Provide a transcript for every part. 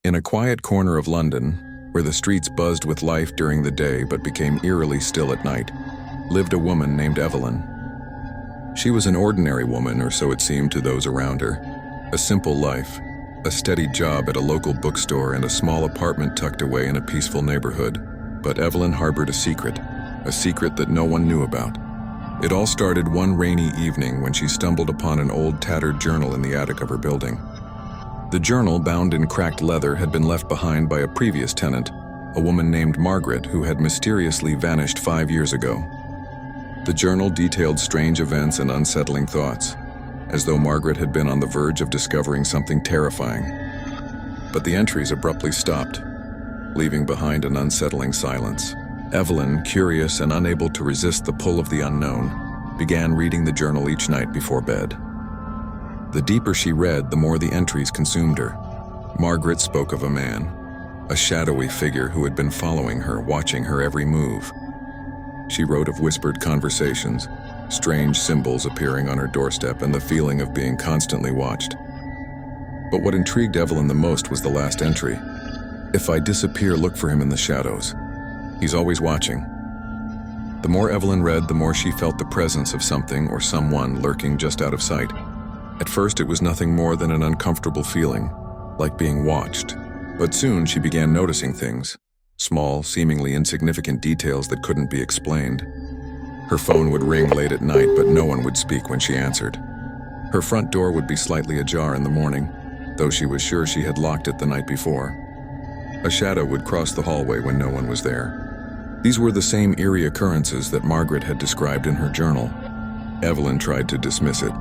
In a quiet corner of London, where the streets buzzed with life during the day but became eerily still at night, lived a woman named Evelyn. She was an ordinary woman, or so it seemed to those around her. A simple life, a steady job at a local bookstore, and a small apartment tucked away in a peaceful neighborhood. But Evelyn harbored a secret that no one knew about. It all started one rainy evening when she stumbled upon an old tattered journal in the attic of her building. The journal, bound in cracked leather, had been left behind by a previous tenant, a woman named Margaret, who had mysteriously vanished 5 years ago. The journal detailed strange events and unsettling thoughts, as though Margaret had been on the verge of discovering something terrifying. But the entries abruptly stopped, leaving behind an unsettling silence. Evelyn, curious and unable to resist the pull of the unknown, began reading the journal each night before bed. The deeper she read, the more the entries consumed her. Margaret spoke of a man, a shadowy figure who had been following her, watching her every move. She wrote of whispered conversations, strange symbols appearing on her doorstep, and the feeling of being constantly watched. But what intrigued Evelyn the most was the last entry. "If I disappear, look for him in the shadows. He's always watching." The more Evelyn read, the more she felt the presence of something or someone lurking just out of sight. At first, it was nothing more than an uncomfortable feeling, like being watched. But soon she began noticing things, small, seemingly insignificant details that couldn't be explained. Her phone would ring late at night, but no one would speak when she answered. Her front door would be slightly ajar in the morning, though she was sure she had locked it the night before. A shadow would cross the hallway when no one was there. These were the same eerie occurrences that Margaret had described in her journal. Evelyn tried to dismiss it.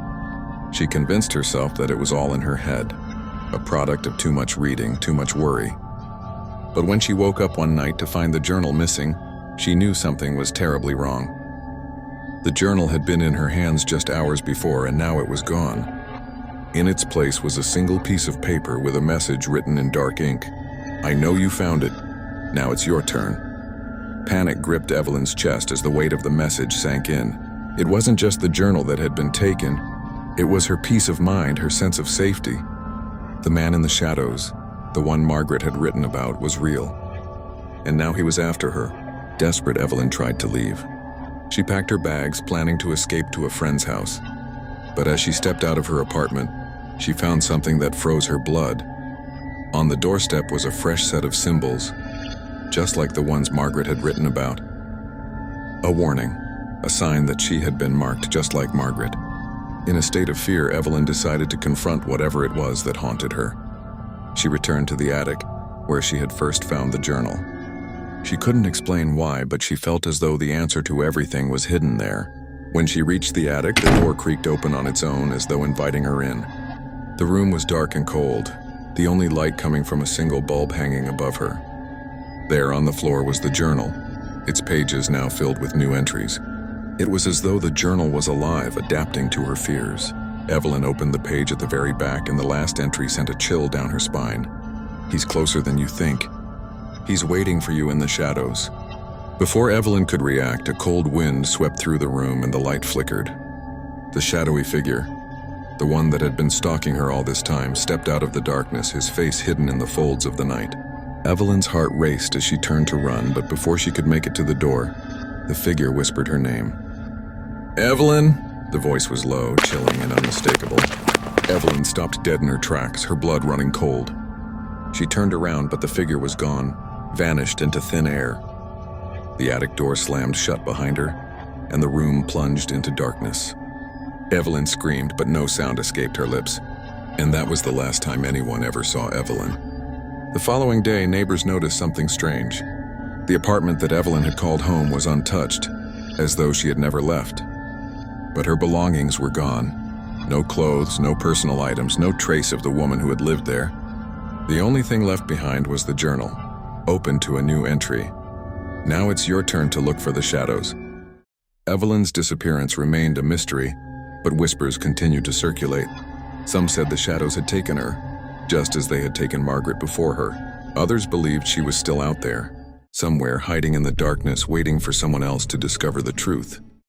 She convinced herself that it was all in her head, a product of too much reading, too much worry. But when she woke up one night to find the journal missing, she knew something was terribly wrong. The journal had been in her hands just hours before, and now it was gone. In its place was a single piece of paper with a message written in dark ink. "I know you found it. Now it's your turn." Panic gripped Evelyn's chest as the weight of the message sank in. It wasn't just the journal that had been taken. It was her peace of mind, her sense of safety. The man in the shadows, the one Margaret had written about, was real. And now he was after her. Desperate, Evelyn tried to leave. She packed her bags, planning to escape to a friend's house. But as she stepped out of her apartment, she found something that froze her blood. On the doorstep was a fresh set of symbols, just like the ones Margaret had written about. A warning, a sign that she had been marked just like Margaret. In a state of fear, Evelyn decided to confront whatever it was that haunted her. She returned to the attic, where she had first found the journal. She couldn't explain why, but she felt as though the answer to everything was hidden there. When she reached the attic, the door creaked open on its own, as though inviting her in. The room was dark and cold, the only light coming from a single bulb hanging above her. There on the floor was the journal, its pages now filled with new entries. It was as though the journal was alive, adapting to her fears. Evelyn opened the page at the very back, and the last entry sent a chill down her spine. "He's closer than you think. He's waiting for you in the shadows." Before Evelyn could react, a cold wind swept through the room and the light flickered. The shadowy figure, the one that had been stalking her all this time, stepped out of the darkness, his face hidden in the folds of the night. Evelyn's heart raced as she turned to run, but before she could make it to the door, the figure whispered her name. "Evelyn!" The voice was low, chilling, and unmistakable. Evelyn stopped dead in her tracks, her blood running cold. She turned around, but the figure was gone, vanished into thin air. The attic door slammed shut behind her, and the room plunged into darkness. Evelyn screamed, but no sound escaped her lips. And that was the last time anyone ever saw Evelyn. The following day, neighbors noticed something strange. The apartment that Evelyn had called home was untouched, as though she had never left. But her belongings were gone. No clothes, no personal items, no trace of the woman who had lived there. The only thing left behind was the journal, open to a new entry. "Now it's your turn to look for the shadows." Evelyn's disappearance remained a mystery, but whispers continued to circulate. Some said the shadows had taken her, just as they had taken Margaret before her. Others believed she was still out there, somewhere hiding in the darkness, waiting for someone else to discover the truth.